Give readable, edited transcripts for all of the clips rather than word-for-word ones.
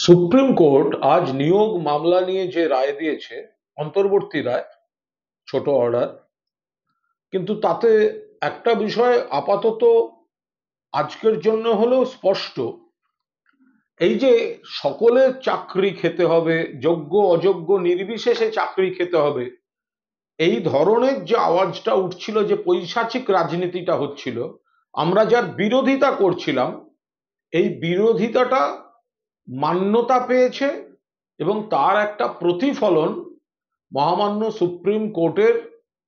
Supreme court আজ নিয়োগ মামলা নিয়ে যে রায় দিয়েছে, অন্তর্বর্তী রায়, ছোট অর্ডার, কিন্তু তাতে একটা বিষয় আপাতত আজকের জন্য হলেও স্পষ্ট। এই যে সকলের চাকরি খেতে হবে, যোগ্য অযোগ্য নির্বিশেষে চাকরি খেতে হবে, এই ধরনের যে আওয়াজটা উঠছিল, যে পৈশাচিক রাজনীতিটা হচ্ছিল, আমরা যার বিরোধিতা করছিলাম, এই বিরোধিতাটা মান্যতা পেয়েছে এবং তার একটা প্রতিফলন মহামান্য সুপ্রিম কোর্টের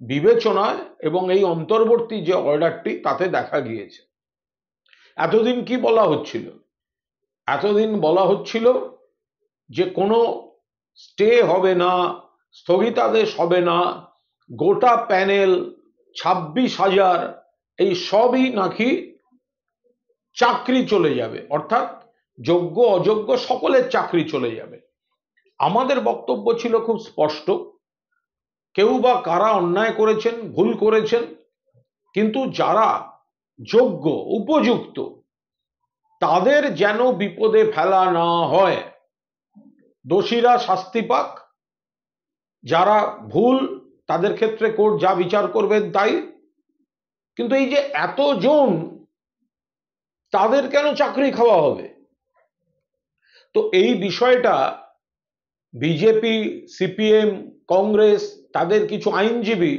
বিবেচনায় এবং এই অন্তর্বর্তী যে অর্ডারটি তাতে দেখা গিয়েছে। এতদিন কি বলা হচ্ছিল? এতদিন বলা হচ্ছিল যে কোনো স্টে হবে না, স্থগিতাদেশ হবে না, গোটা প্যানেল 26,000 এই সবই নাকি চাকরি চলে যাবে, অর্থাৎ যোগ্য অযোগ্য সকলের চাকরি চলে যাবে। আমাদের বক্তব্য ছিল খুব স্পষ্ট, কেউ বা কারা অন্যায় করেছেন, ভুল করেছেন, কিন্তু যারা যোগ্য উপযুক্ত তাদের যেন বিপদে ফেলা না হয়। দোষীরা শাস্তি পাক, যারা ভুল তাদের ক্ষেত্রে কোর্ট যা বিচার করবেন তাই। কিন্তু এই যে এতজন, তাদের কেন চাকরি খাওয়া হবে? তো এই বিষয়টা বিজেপি, সিপিএম, কংগ্রেস, তাদের কিছু আইনজীবী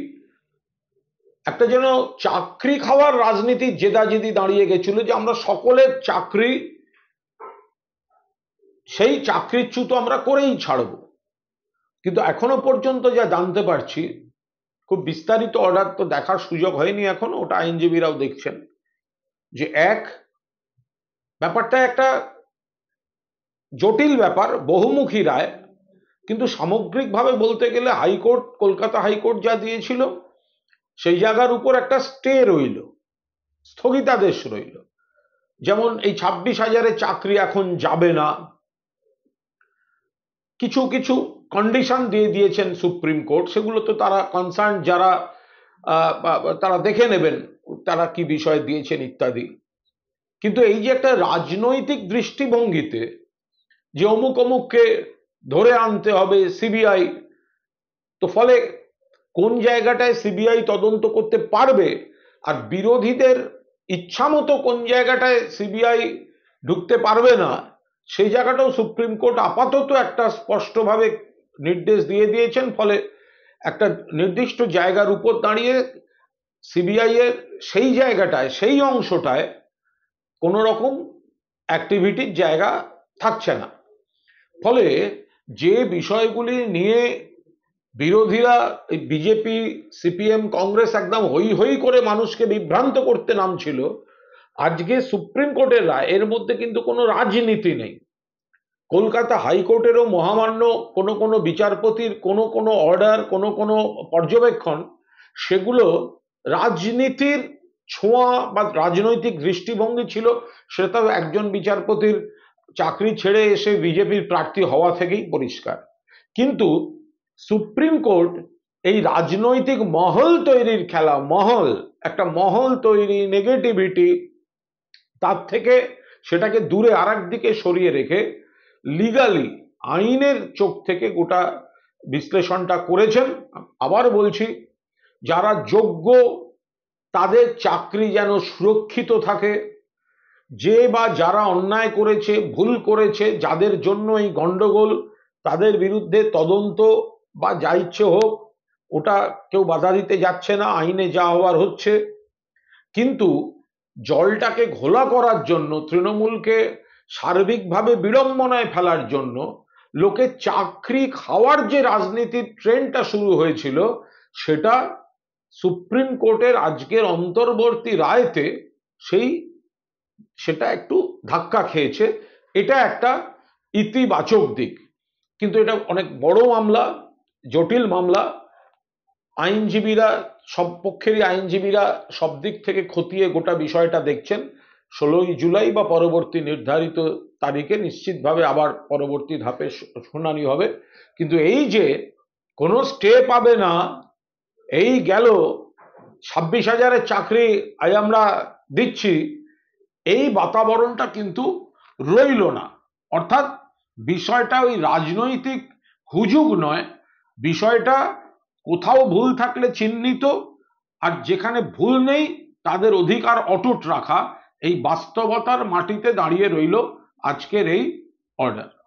একটা যেন চাকরি খাওয়ার রাজনীতির জেদাজেদি দাঁড়িয়ে গেছিল, যে আমরা সকলের চাকরি, সেই চাকরিচ্যুত আমরা করেই ছাড়ব। কিন্তু এখনো পর্যন্ত যা জানতে পারছি, খুব বিস্তারিত অর্ডার তো দেখার সুযোগ হয়নি এখনো, ওটা আইনজীবীরাও দেখছেন, যে ব্যাপারটা একটা জটিল ব্যাপার, বহুমুখী রায়, কিন্তু সামগ্রিকভাবে বলতে গেলে হাইকোর্ট, কলকাতা হাইকোর্ট যা দিয়েছিল সেই জায়গার উপর একটা স্টে রইল, স্থগিতাদেশ রইল। যেমন এই 26,000 চাকরি এখন যাবে না, কিছু কিছু কন্ডিশন দিয়ে দিয়েছেন সুপ্রিম কোর্ট, সেগুলো তো তারা কনসার্ন যারা তারা দেখে নেবেন তারা কি বিষয় দিয়েছেন ইত্যাদি। কিন্তু এই যে একটা রাজনৈতিক দৃষ্টিভঙ্গিতে যে অমুক অমুককে ধরে আনতে হবে সিবিআই, তো ফলে কোন জায়গাটায় সিবিআই তদন্ত করতে পারবে আর বিরোধীদের ইচ্ছামতো কোন জায়গাটায় সিবিআই ঢুকতে পারবে না, সেই জায়গাটাও সুপ্রিম কোর্ট আপাতত একটা স্পষ্টভাবে নির্দেশ দিয়ে দিয়েছেন। ফলে একটা নির্দিষ্ট জায়গার উপর দাঁড়িয়ে সিবিআই এর সেই জায়গাটায়, সেই অংশটায় কোনো রকম অ্যাক্টিভিটির জায়গা থাকছে না। ফলে যে বিষয়গুলি নিয়ে বিরোধীরা, বিজেপি, সিপিএম, কংগ্রেস একদম হই হই করে মানুষকে বিভ্রান্ত করতে নামছিল, আজকে সুপ্রিম কোর্টের রায়, এর মধ্যে কিন্তু কোনো রাজনীতি নেই। কলকাতা হাইকোর্টেরও মহামান্য কোনো কোনো বিচারপতির কোনো কোনো অর্ডার, কোনো কোনো পর্যবেক্ষণ, সেগুলো রাজনীতির ছোঁয়া বা রাজনৈতিক দৃষ্টিভঙ্গি ছিল। সেটা একজন বিচারপতির চাকরি ছেড়ে এসে বিজেপির প্রার্থী হওয়া থেকেই পরিষ্কার। কিন্তু সুপ্রিম কোর্ট এই রাজনৈতিক মহল তৈরির খেলা, একটা মহল তৈরি, নেগেটিভিটি, তার থেকে সেটাকে দূরে আরেক দিকে সরিয়ে রেখে লিগালি, আইনের চোখ থেকে গোটা বিশ্লেষণটা করেছেন। আবার বলছি, যারা যোগ্য তাদের চাকরি যেন সুরক্ষিত থাকে, যে বা যারা অন্যায় করেছে, ভুল করেছে, যাদের জন্য এই গন্ডগোল, তাদের বিরুদ্ধে তদন্ত বা যা ইচ্ছে হোক, ওটা কেউ বাধা দিতে যাচ্ছে না, আইনে যা হওয়ার হচ্ছে। কিন্তু জলটাকে ঘোলা করার জন্য, তৃণমূলকে সার্বিকভাবে বিড়ম্বনায় ফেলার জন্য, লোকে চাকরি খাওয়ার যে রাজনীতির ট্রেন্ডটা শুরু হয়েছিল, সেটা সুপ্রিম কোর্টের আজকের অন্তর্বর্তী রায়তে সেটা একটু ধাক্কা খেয়েছে। এটা একটা ইতিবাচক দিক, কিন্তু এটা অনেক বড় মামলা, জটিল মামলা। আইনজীবীরা, সব পক্ষেরই আইনজীবীরা সব দিক থেকে খতিয়ে গোটা বিষয়টা দেখছেন। 16ই জুলাই বা পরবর্তী নির্ধারিত তারিখে নিশ্চিতভাবে আবার পরবর্তী ধাপে শুনানি হবে। কিন্তু এই যে কোনো স্টে পাবে না, এই গেল 26,000 চাকরি আজ আমরা দিচ্ছি, এই বাতাবরণটা কিন্তু রইল না। অর্থাৎ বিষয়টা ওই রাজনৈতিক হুজুগ নয়, বিষয়টা কোথাও ভুল থাকলে চিহ্নিত, আর যেখানে ভুল নেই তাদের অধিকার অটুট রাখা, এই বাস্তবতার মাটিতে দাঁড়িয়ে রইল আজকের এই অর্ডার।